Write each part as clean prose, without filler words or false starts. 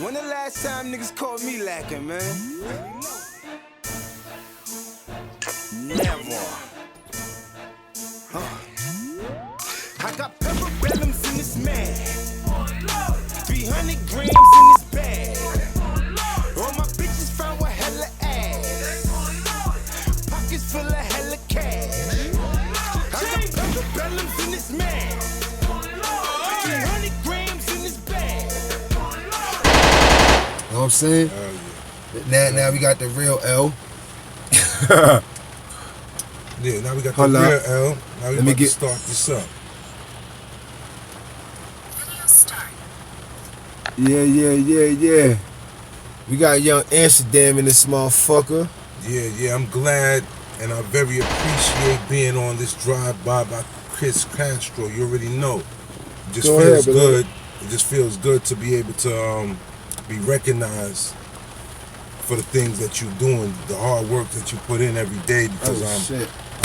When the last time niggas caught me lacking, man? Never. I got pepper bellums in this man. 300 grams in this bag. All my bitches found with hella ass. Pockets full of hella cash. I got pepper bellums in this man. 300 grams in this bag. You know what I'm saying? Now we got the real L. Yeah, now we got the real L. Now we about to start this up. Yeah. We got young Amsterdam in this motherfucker. Yeah, I'm glad and I very appreciate being on this Drive-By by Chris Castro. You already know. It just feels good. It just feels good to be able to be recognized for the things that you're doing, the hard work that you put in every day, because I'm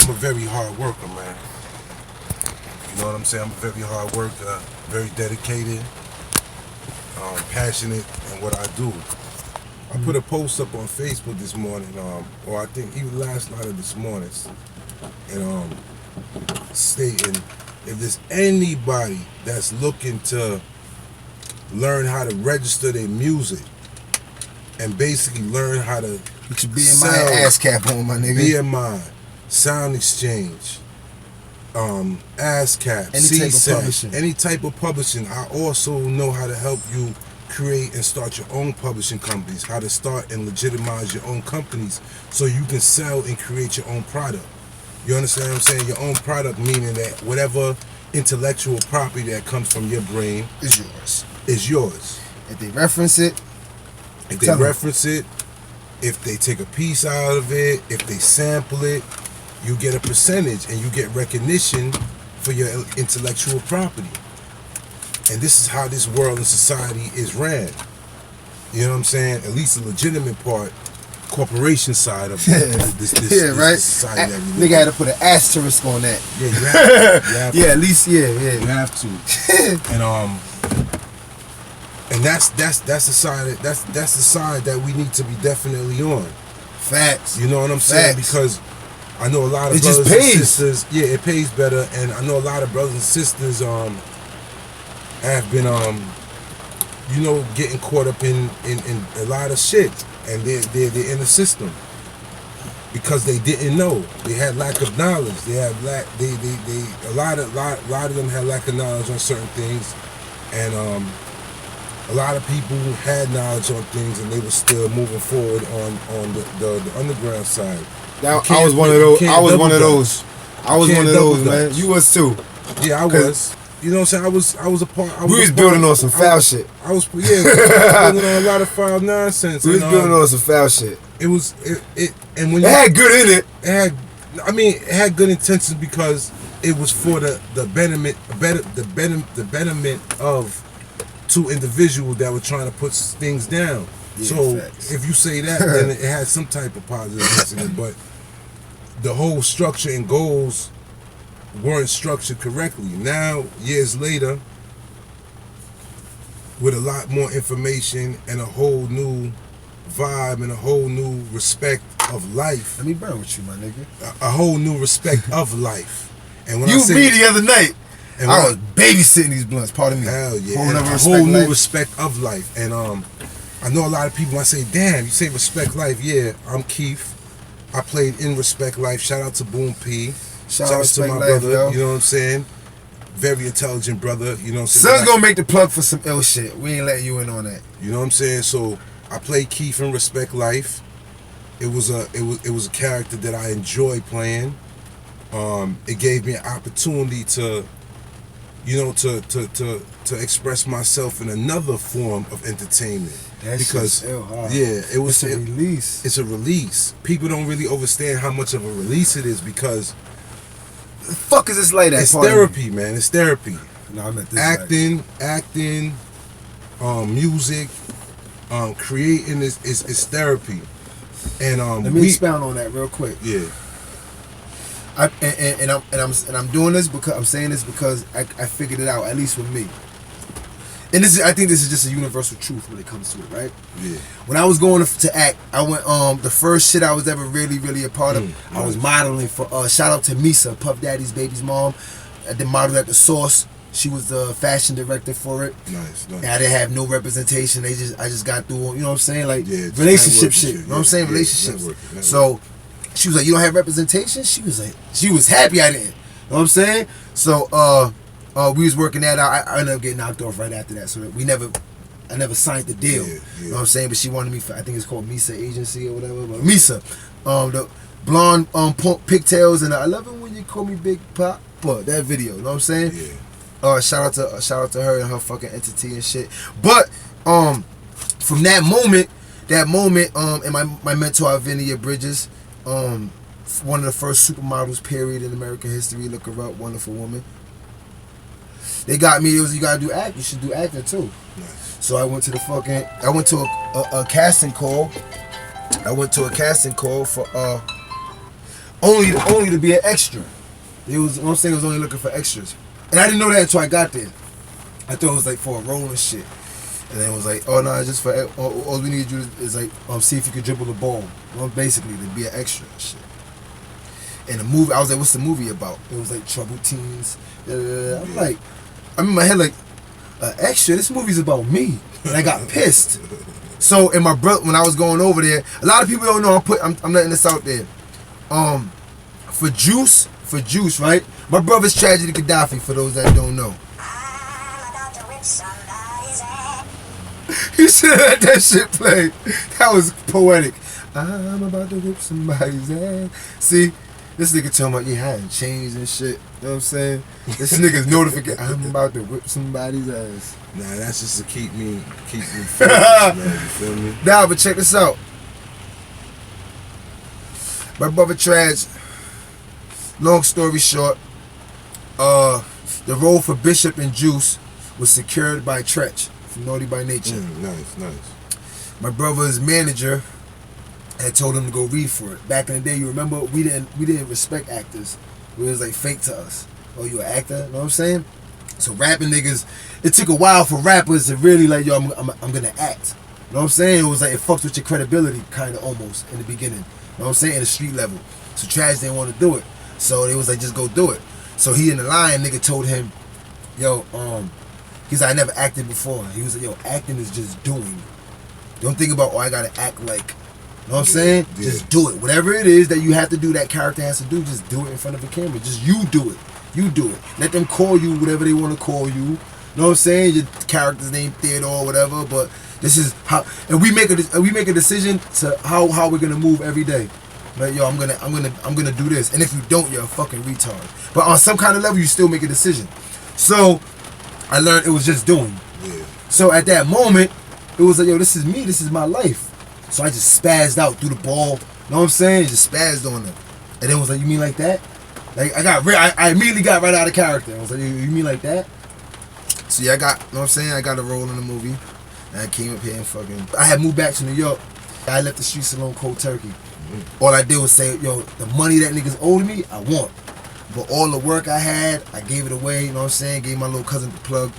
a very hard worker, man. You know what I'm saying? I'm a very hard worker, very dedicated, passionate in what I do. I put a post up on Facebook this morning, or I think even last night or this morning, and stating if there's anybody that's looking to learn how to register their music and basically learn how to put your BMI ass cap on, my nigga. BMI, Sound Exchange, ASCAP, any type of publishing. I also know how to help you create and start your own publishing companies, how to start and legitimize your own companies so you can sell and create your own product. You understand what I'm saying? Your own product, meaning that whatever intellectual property that comes from your brain is yours. Is yours. If they reference it, if they take a piece out of it, if they sample it, you get a percentage and you get recognition for your intellectual property. And this is how this world and society is ran. You know what I'm saying? At least the legitimate part, corporation side of this society that we live in. Nigga had to put an asterisk on that. Yeah, you have to. Yeah, at least You have to. And that's the side that we need to be definitely on. Facts. You know what I'm saying? Because I know a lot of brothers and sisters. Yeah, it pays better, and I know a lot of brothers and sisters have been getting caught up in a lot of shit, and they're in the system because they didn't know. They had lack of knowledge. They had a lot of them had lack of knowledge on certain things, and a lot of people had knowledge on things and they were still moving forward on the underground side. I was one of those. Man. You was too. Yeah, I was. You know what I'm saying? I was a part. We was building on some foul shit. I was building on a lot of foul nonsense. We was building on some foul shit. And when it had good in it. It had good intentions because it was for the betterment of two individuals that were trying to put things down. Yeah, so if you say that, then it has some type of positiveness in it. But the whole structure and goals weren't structured correctly. Now, years later, with a lot more information and a whole new vibe and a whole new respect of life. Let me burn with you, my nigga. A whole new respect of life. And when me the other night. And I was babysitting these blunts, pardon me. Hell yeah. A whole new respect of life. And I know a lot of people, I say, damn, you say respect life. Yeah, I'm Keith. I played in Respect Life. Shout out to Boom P. Shout out to my brother, yo. You know what I'm saying? Very intelligent brother, you know what I'm saying? Son's gonna make the plug for some ill shit. We ain't letting you in on that. You know what I'm saying? So I played Keith in Respect Life. It was a character that I enjoyed playing. It gave me an opportunity to express myself in another form of entertainment. Because it was a release. It's a release. People don't really understand how much of a release it is because the fuck is this like that? It's therapy, man. It's therapy. No, I meant this acting, music, creating is therapy. And let me expound on that real quick. Yeah. I'm doing this because I'm saying this because I figured it out, at least with me. and I think this is just a universal truth when it comes to it, right? Yeah. When I was going to act, I went the first shit I was ever really a part of. I was modeling for shout out to Misa, Puff Daddy's baby's mom. I did model at the Source. She was the fashion director for it. Nice. And I didn't have no representation. I just got through, you know what I'm saying? Like relationship shit. You know what I'm saying? Relationships. Networking. So she was like, you don't have representation? She was happy I didn't. You know what I'm saying? So we was working that out. I ended up getting knocked off right after that. So I never signed the deal. You know what I'm saying? But she wanted me for, I think it's called Misa Agency or whatever. But Misa, the blonde pigtails, and I love it when you call me Big Pop. But that video, you know what I'm saying? Yeah. Shout out to her and her fucking entity and shit. But from that moment, and my mentor Vinia Bridges, one of the first supermodels period in American history. Look her up, wonderful woman. They got me. It was, you gotta do act. You should do acting too. Nice. So I went to a casting call. I went to a casting call for only to be an extra. It was, you know what I'm saying, it was only looking for extras. And I didn't know that until I got there. I thought it was like for a role and shit. And then it was like, oh no, it's just for, all we need you is like, see if you could dribble the ball. Well, basically, to be an extra and shit. And the movie, I was like, what's the movie about? It was like Troubled Teens. I'm like, I'm in my head like, extra, this movie's about me. And I got pissed. So, and my brother, when I was going over there, a lot of people don't know, I'm letting this out there. For Juice, right? My brother's Tragedy Gaddafi, for those that don't know. You should have let that shit play. That was poetic. I'm about to whip somebody's ass. See, this nigga talking about, yeah, I hadn't changed and shit. You know what I'm saying? This nigga's notification. I'm about to whip somebody's ass. Nah, that's just to keep me focused, man. You feel me? Nah, but check this out. My brother Traj, long story short, the role for Bishop and Juice was secured by Tretch from Naughty by Nature. Nice. My brother's manager had told him to go read for it. Back in the day, you remember, we didn't respect actors. It was like fake to us. Oh, you an actor? You know what I'm saying? So rapping niggas, it took a while for rappers to really like, yo, I'm gonna act. You know what I'm saying? It was like, it fucked with your credibility, kind of almost, in the beginning. You know what I'm saying? In the street level. So Trash didn't want to do it. So they was like, just go do it. So he in the line, nigga told him, yo, he's like, I never acted before. He was like, yo, acting is just doing. Don't think about, oh, I gotta act like. You know what I'm saying? Yeah. Just do it. Whatever it is that you have to do, that character has to do, just do it in front of a camera. Just you do it. You do it. Let them call you whatever they want to call you. You know what I'm saying? Your character's name Theodore or whatever, but this is how, and we make a decision to how we're gonna move every day. Like, yo, I'm gonna do this. And if you don't, you're a fucking retard. But on some kind of level, you still make a decision. So I learned it was just doing. Yeah. So at that moment, it was like, yo, this is me, this is my life. So I just spazzed out through the ball. You know what I'm saying? Just spazzed on them. And then was like, you mean like that? Like I immediately got right out of character. I was like, you mean like that? So yeah, you know what I'm saying? I got a role in the movie. And I came up here and fucking, I had moved back to New York. I left the streets alone cold turkey. All I did was say, yo, the money that niggas owed me, I want. But all the work I had, I gave it away, you know what I'm saying? Gave my little cousin the plug.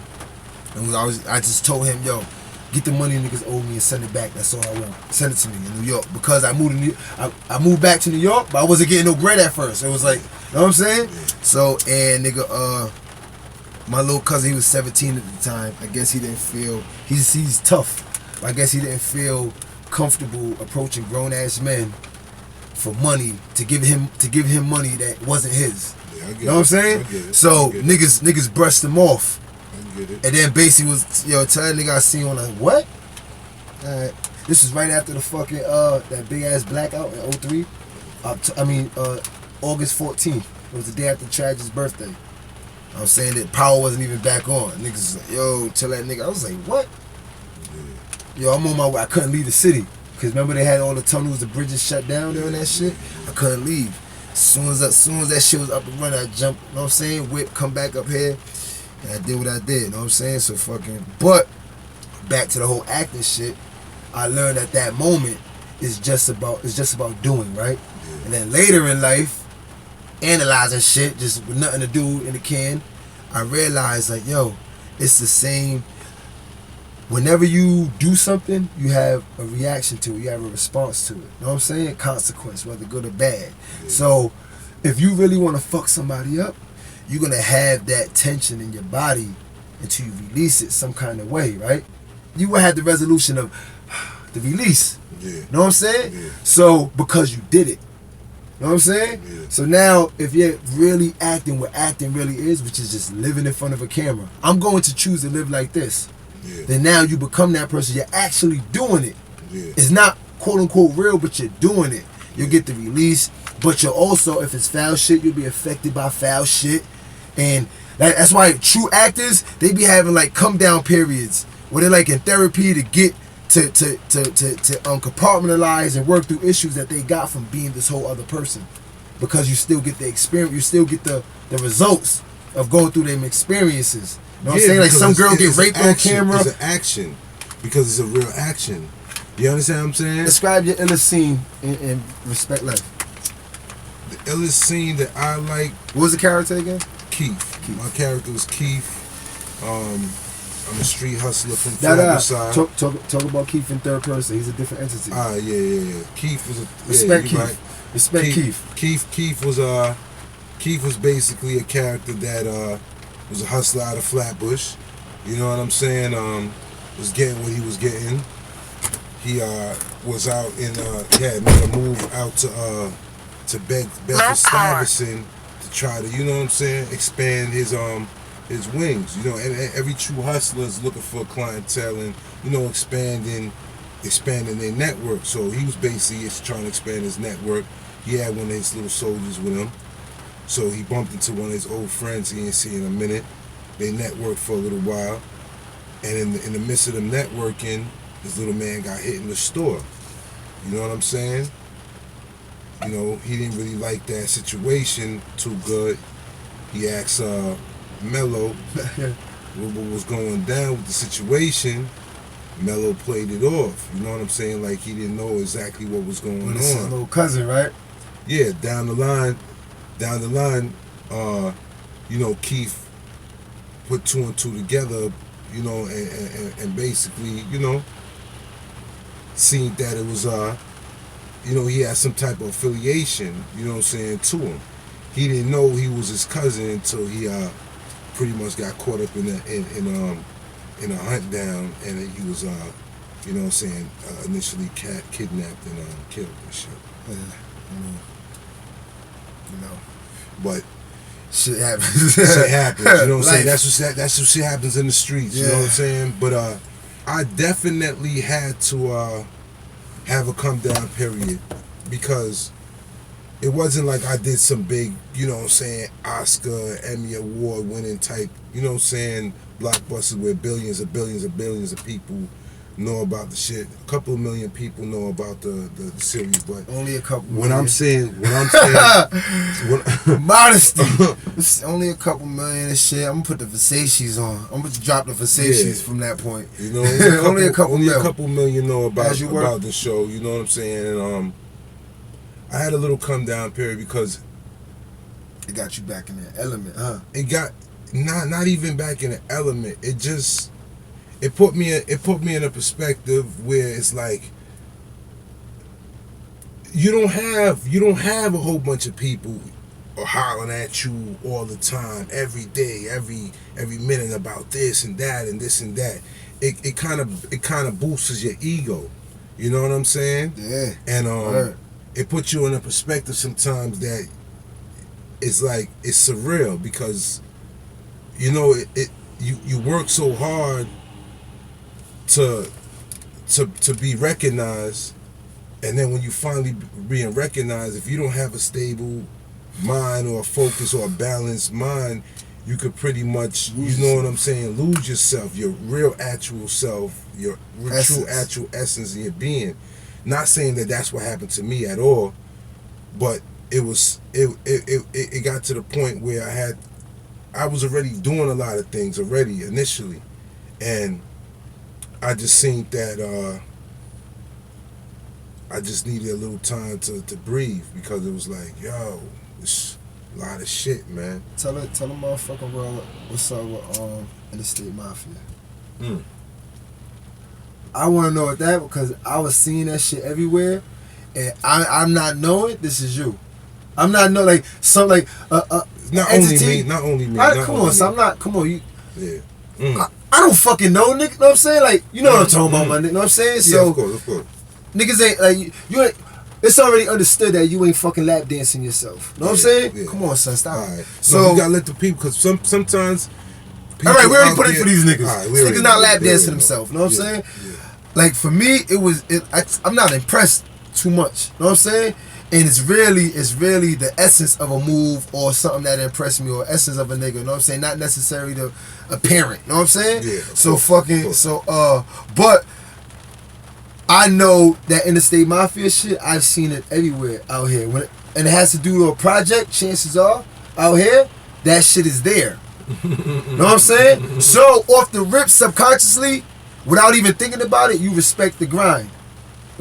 And I just told him, yo, get the money niggas owe me and send it back. That's all I want. Send it to me in New York. Because I moved back to New York, but I wasn't getting no bread at first. It was like, you know what I'm saying? So, and nigga, my little cousin, he was 17 at the time. I guess he didn't feel, he's tough. I guess he didn't feel comfortable approaching grown ass men for money to give him money that wasn't his. Yeah, you know what I'm saying? So niggas brushed him off. I get it. And then basically was, yo, tell that nigga I seen on like, what? This was right after the fucking that big ass blackout in 03. August 14th. It was the day after Tragic's birthday. I'm saying that power wasn't even back on. Niggas was like, yo, tell that nigga. I was like, what? Yo, I'm on my way. I couldn't leave the city. Because remember they had all the tunnels, the bridges shut down during that shit? I couldn't leave. As soon as that shit was up and running, I jumped, you know what I'm saying? Whip, come back up here. And I did what I did, you know what I'm saying? So fucking, but back to the whole acting shit, I learned at that moment it's just about doing, right? Yeah. And then later in life, analyzing shit, just with nothing to do in the can, I realized like, yo, it's the same. whenever you do something, you have a reaction to it. You have a response to it. You know what I'm saying? Consequence, whether good or bad. Yeah. So if you really want to fuck somebody up, you're going to have that tension in your body until you release it some kind of way, right? You will have the resolution of the release. Yeah. You know what I'm saying? Yeah. So, because you did it. You know what I'm saying? Yeah. So now, if you're really acting what acting really is, which is just living in front of a camera, I'm going to choose to live like this. Yeah. Then now you become that person. You're actually doing it. Yeah. It's not quote unquote real, but you're doing it. You'll get the release, but you'll also, if it's foul shit, you'll be affected by foul shit. And that's why true actors, they be having like come down periods where they're like in therapy to get to compartmentalize and work through issues that they got from being this whole other person, because you still get the experience, you still get the results of going through them experiences. You know what I'm saying? Like some girl get raped on camera. It's an action because it's a real action. You understand what I'm saying? Describe your illest scene in Respect Life. The illest scene that I like. What was the character again? Keith. My character was Keith. I'm a street hustler from Flagler. Talk about Keith in third person. He's a different entity. Yeah. Keith was a respect Keith. Right. Respect Keith. Keith was basically a character that was a hustler out of Flatbush. You know what I'm saying? Was getting what he was getting. He was out in he had made a move out to Bedford-Stuyvesant to try to, you know what I'm saying, expand his wings, you know, and every true hustler is looking for clientele and, you know, expanding their network. So he was basically trying to expand his network. He had one of his little soldiers with him. So he bumped into one of his old friends he didn't see in a minute. They networked for a little while. And in the midst of them networking, this little man got hit in the store. You know what I'm saying? You know, he didn't really like that situation too good. He asked Mello what was going down with the situation. Mello played it off. You know what I'm saying? Like he didn't know exactly what was going on. His little cousin, right? Yeah, down the line, you know, Keith put two and two together, you know, and basically, you know, seen that it was you know, he had some type of affiliation, you know what I'm saying, to him. He didn't know he was his cousin until he pretty much got caught up in a hunt down, and he was you know what I'm saying, initially kidnapped and killed and shit. Yeah, you know. But shit happens. Shit happens, you know what I'm saying? That's what shit happens in the streets, you know what I'm saying? But I definitely had to have a come down period, because it wasn't like I did some big, you know what I'm saying, Oscar, Emmy Award winning type, you know what I'm saying, blockbusters where billions of people know about the shit. A couple of million people know about the series, but only a couple when million. I'm saying modesty. It's only a couple million and shit. I'm gonna put the Versace's on. I'm gonna drop the Versace's from that point. You know, only a couple million know about the show. You know what I'm saying? And I had a little come down period because it got you back in that element, huh? It got not even back in the element. It just it put me in a perspective where it's like you don't have a whole bunch of people hollering at you all the time, every day, every minute about this and that and this and that. It kind of boosts your ego. You know what I'm saying? Yeah. And it puts you in a perspective sometimes that it's like it's surreal, because you know you work so hard to be recognized, and then when you finally being recognized, if you don't have a stable mind or a focus or a balanced mind, you could pretty much, you know what I'm saying, lose yourself, your real actual self, your true actual essence in your being. Not saying that that's what happened to me at all, but it got to the point where I was already doing a lot of things already initially, and I just seen that I just needed a little time to breathe, because it was like, yo, it's a lot of shit, man. Tell the motherfucking world what's up with Interstate Mafia. I want to know what that, because I was seeing that shit everywhere, and I'm not knowing this is you. I'm not know like some like not entity. Not only me. Come on, so I'm not. Come on, you. Yeah. I don't fucking know, nigga. Know what I'm saying? Like, you know what I'm talking about, my nigga. Know what I'm saying? Yeah, So, of course. niggas ain't like you ain't. It's already understood that you ain't fucking lap dancing yourself. Know what I'm saying? Yeah. Come on, son, stop. Right. So no, you gotta let the people, because sometimes. All right, we already put it for these niggas. Right, These niggas not lap dancing themselves. Know what I'm saying? Yeah. Like for me, I'm not impressed too much. Know what I'm saying? And it's really the essence of a move or something that impressed me, or essence of a nigga. Know what I'm saying? Not necessarily the apparent. Know what I'm saying? Yeah. So but I know that Interstate Mafia shit. I've seen it everywhere out here. And it has to do with a project. Chances are out here that shit is there. Know what I'm saying? So off the rip, subconsciously, without even thinking about it, you respect the grind.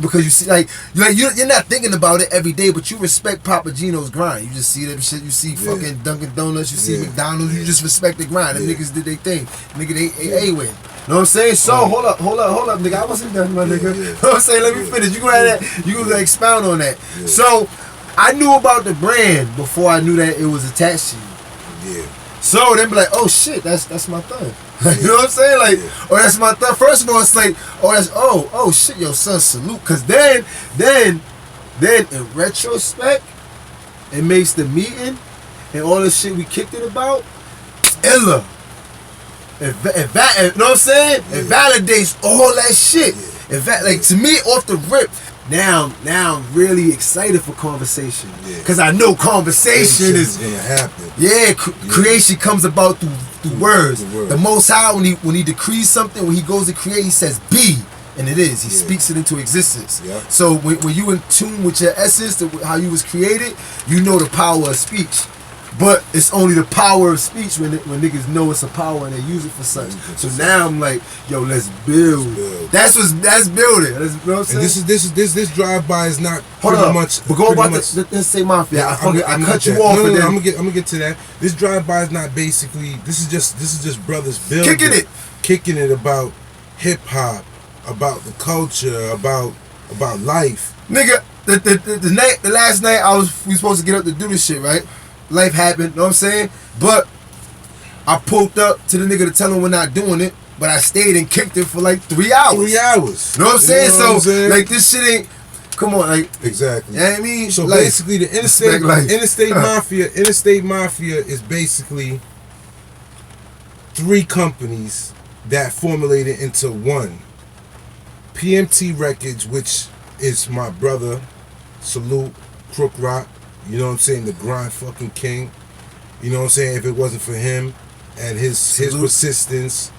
Because you see, you're not thinking about it every day, but you respect Papa Gino's grind. You just see them shit. You see fucking Dunkin' Donuts. You see McDonald's. You just respect the grind. Them niggas did their thing. Nigga, they win. Know what I'm saying? So hold up, nigga. I wasn't done, my nigga. Know what I'm saying? Let me finish. You gonna expound on that. Yeah. So I knew about the brand before I knew that it was attached to you. Yeah. So they be like, oh shit, that's my thing. You know what I'm saying? Like, oh, that's my thing. First of all, it's like, oh shit, yo, son, salute. Cause then in retrospect, it makes the meeting and all the shit we kicked it about illa. You know what I'm saying? It validates all that shit. Like to me, off the rip. Now I'm really excited for conversation. Cause I know conversation is gonna happen. Creation comes about through words. The Most High, when he decrees something, when he goes to create, he says be, and it is. He speaks it into existence. So when you in tune with your essence, how you was created, you know the power of speech. But it's only the power of speech when niggas know it's a power and they use it for such. So now I'm like, yo, let's build. That's building. You know what I'm saying? And this drive-by is not much. But go about let's say Mafia. I cut you off. No, I'm gonna get to that. This drive-by is not basically. This is just brothers building. Kicking it about hip hop, about the culture, about life. Nigga, the last night we supposed to get up to do this shit, right? Life happened, know what I'm saying? But I pulled up to the nigga to tell him we're not doing it, but I stayed and kicked it for like 3 hours. 3 hours. Know what I'm saying? So, like, this shit ain't, come on, like. Exactly. You know what I mean? So like, basically, the Interstate Mafia is basically 3 companies that formulated into one. PMT Records, which is my brother, Salute, Crook Rock. You know what I'm saying? The grind fucking king. You know what I'm saying? If it wasn't for him and his persistence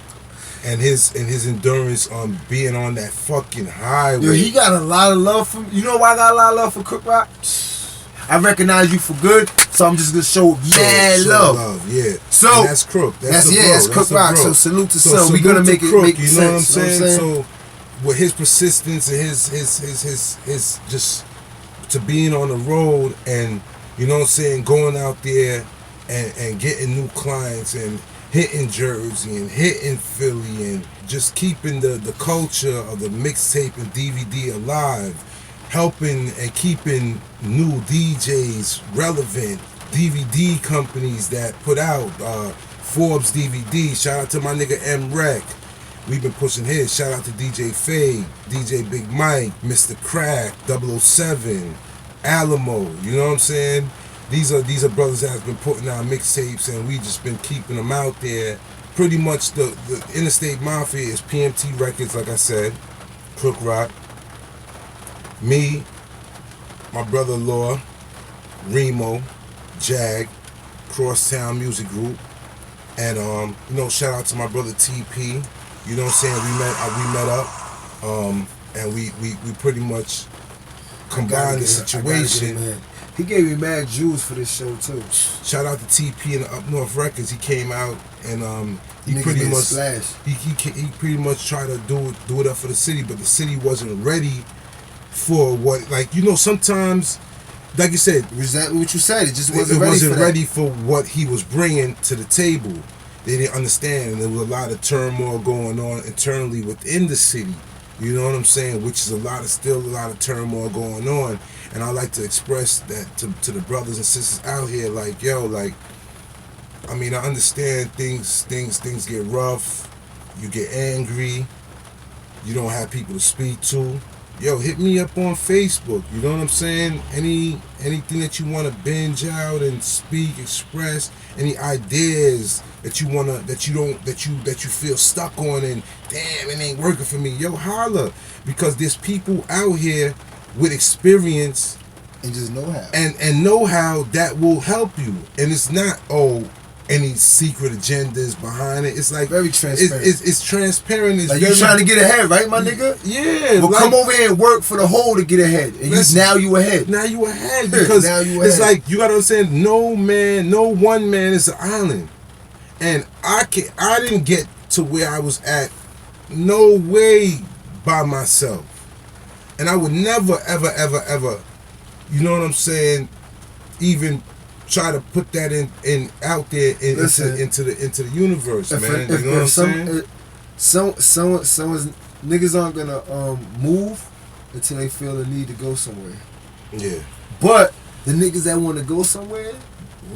and his endurance on being on that fucking highway. Yo, he got a lot of love for. You know why I got a lot of love for Crook Rock? I recognize you for good, so I'm just gonna show mad love. Yeah. So and that's Crook. That's Crook Rock. So salute to son. We salute gonna make it Crook, make you sense. know what I'm saying? So with his persistence and his just to being on the road and, you know what I'm saying, going out there and getting new clients and hitting Jersey and hitting Philly and just keeping the culture of the mixtape and DVD alive, helping and keeping new DJs relevant, DVD companies that put out Forbes DVD. Shout out to my nigga M-Rec. We've been pushing his. Shout out to DJ Fade, DJ Big Mike, Mr. Crack, 007, Alamo. You know what I'm saying? These are brothers that have been putting out mixtapes, and we just been keeping them out there. Pretty much the Interstate Mafia is PMT Records, like I said, Crook Rock, me, my brother-in-law, Remo, Jag, Crosstown Music Group, and you know, shout out to my brother TP. You know what I'm saying? We met up, and we pretty much combined the situation. He gave me mad jewels for this show too. Shout out to TP and the UpNorth Records. He came out and he pretty much tried to do it up for the city, but the city wasn't ready for what, like, you know, sometimes, like you said, was that what you said? It just wasn't ready for what he was bringing to the table. They didn't understand, and there was a lot of turmoil going on internally within the city. You know what I'm saying? Which is still a lot of turmoil going on. And I like to express that to the brothers and sisters out here, like, yo, like, I mean, I understand things get rough, you get angry, you don't have people to speak to. Yo, hit me up on Facebook. You know what I'm saying? Anything that you want to binge out and speak, express, any ideas that you feel stuck on and damn, it ain't working for me. Yo, holla, because there's people out here with experience and just know-how and know-how that will help you. And it's not any secret agendas behind it. It's like very transparent. It's transparent. It's like you're trying to get ahead, right, my nigga? Yeah. Well, come over here and work for the whole to get ahead. And now you ahead. Now you ahead because now you it's ahead. like you gotta understand. No one man is an island, and I didn't get to where I was at. No way by myself, and I would never ever ever ever. You know what I'm saying? Even try to put that in out there into the universe, man. You know what I'm saying? Someone's niggas aren't gonna move until they feel the need to go somewhere. Yeah. But the niggas that want to go somewhere,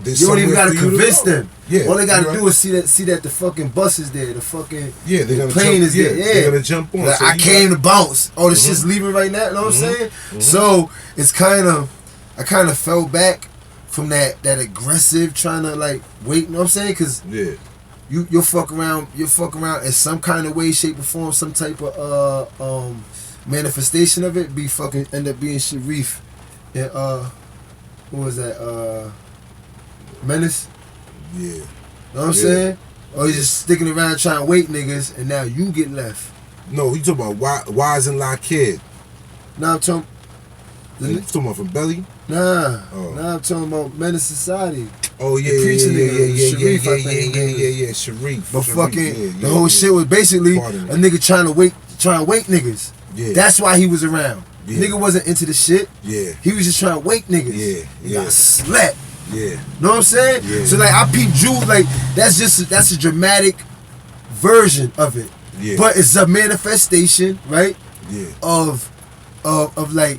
there's you don't even gotta convince them. Yeah. All they gotta do is see that the fucking bus is there, the fucking the plane is there. Yeah, they're gonna jump on. Like, So I came to bounce. Oh, the shit's leaving right now. You know what I'm saying? So it's I kind of fell back from that aggressive trying to like wait. You know what I'm saying? Because you'll fuck around in some kind of way, shape, or form, some type of manifestation of it. Be fucking end up being Sharif and what was that? Menace. Yeah. Know what I'm saying? Or you just sticking around trying to wait niggas, and now you get left. No, you talking about Wise and La Kid. Now I'm talking. You talking about from Belly? Nah. Now I'm talking about Menace Society. Oh yeah, yeah, Sharif. But fucking the whole shit was basically a nigga trying to wait niggas. Yeah. That's why he was around. Yeah. Nigga wasn't into the shit. Yeah. He was just trying to wait niggas. Yeah. He got slept. Yeah. Know what I'm saying? Yeah. So like I peep Jules, like that's a dramatic version of it. Yeah. But it's a manifestation, right? Yeah. Of I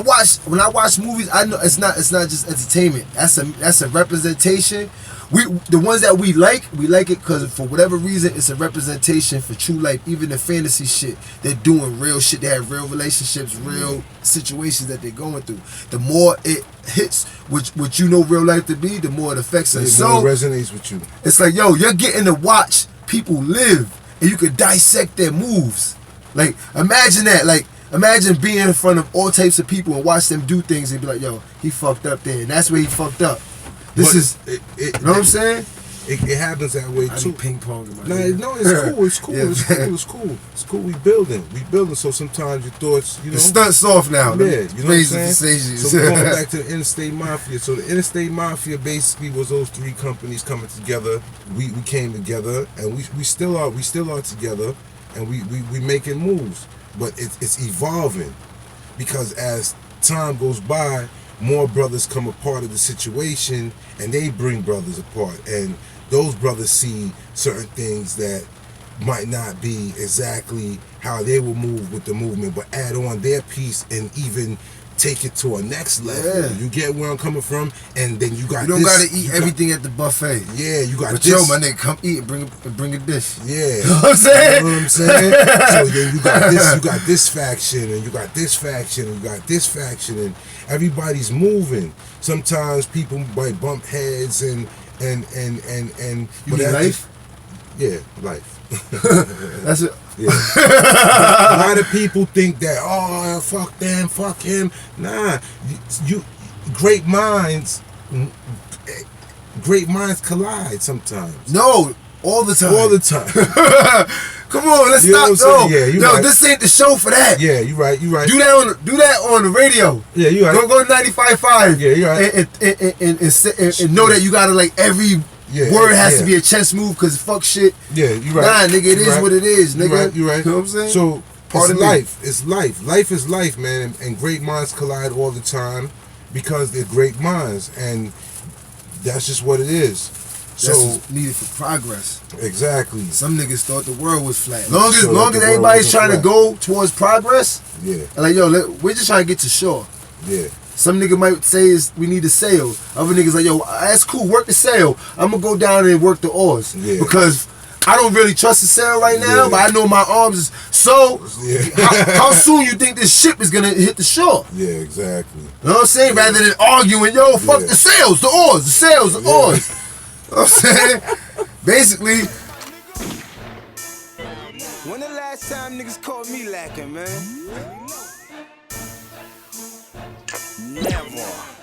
watch movies. I know it's not just entertainment. That's a representation. The ones that we like it because for whatever reason it's a representation for true life. Even the fantasy shit, they're doing real shit. They have real relationships, real situations that they're going through. The more it hits what you know real life to be, the more it affects us. So it resonates with you. It's like, yo, you're getting to watch people live, and you could dissect their moves. Like imagine that. Like imagine being in front of all types of people and watch them do things and be like, yo, he fucked up there, and that's where he fucked up. You know what I'm saying? It happens that way too. Ping pong. No, it's cool. We building. So sometimes your thoughts, you know, it stunts off now. Yeah, you know what I'm saying. So going back to the Interstate Mafia. So the Interstate Mafia basically was those three companies coming together. We came together, and we still are together, and we making moves. But it's evolving because as time goes by, more brothers come a part of the situation, and they bring brothers apart, and those brothers see certain things that might not be exactly how they will move with the movement, but add on their piece and even take it to a next level. Yeah. You get where I'm coming from, and then you got. You don't gotta eat everything at the buffet. Yeah, you got. But yo, my nigga, come eat and bring a dish. Yeah, you know what I'm saying. You know what I'm saying. So then you got this. You got this faction, and you got this faction, and you got this faction, and everybody's moving. Sometimes people might bump heads and. You mean life? Yeah, life. That's it. Yeah. A lot of people think that, oh, fuck them, fuck him. Nah, you great minds collide sometimes. No, all the time. All the time. Come on, let's stop. Yo, this ain't the show for that. Yeah, you right. Do that on the radio. Yeah, you right. Go to 95.5. Yeah, you right. And know that you gotta like every word has to be a chess move because fuck shit. Yeah, you right. Nah, nigga, it is what it is, nigga. You right. You know what I'm saying? So it's life. It's life. Life is life, man. And great minds collide all the time because they're great minds, and that's just what it is. That's what's needed for progress. Exactly. Some niggas thought the world was flat. Long as everybody's trying to go towards progress, yeah. Like, yo, we're just trying to get to shore. Yeah. Some nigga might say we need a sail. Other niggas like, yo, that's cool, work the sail. I'm gonna go down and work the oars. Yeah. Because I don't really trust the sail right now, but I know my arms is so. Yeah. How soon you think this ship is gonna hit the shore? Yeah, exactly. You know what I'm saying? Rather than arguing, yo, fuck the sails, the oars, the sails, the oars. You know what I'm saying? Basically. When the last time niggas called me lacking, man? Never.